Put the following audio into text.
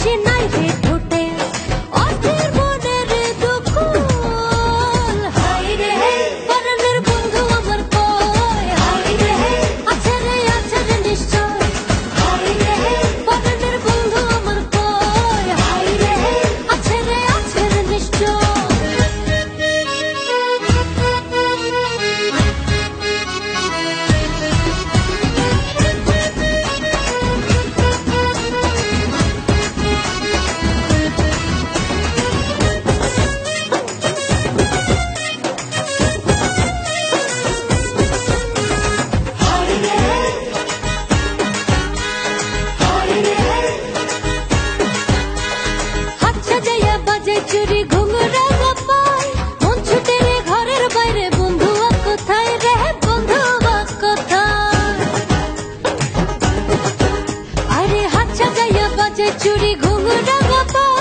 হাসি নাই রে ঠোঁটে, অধীর মনের দুকুল। হাই রে পরাণের বন্ধু আমার কই, হাই রে আছে রে নিশ্চয়। হাই রে পরাণের বন্ধু আমার কই, হাই রে আছে রে নিশ্চয়। চুরি ঘুঙুরা পাই, মন ছুটে রে ঘরের বাইরে, বন্ধু কোথায় রে, বন্ধু কোথায়? আরে হাত সাজাইয়া বাজে চুরি ঘুঙুরা পাই।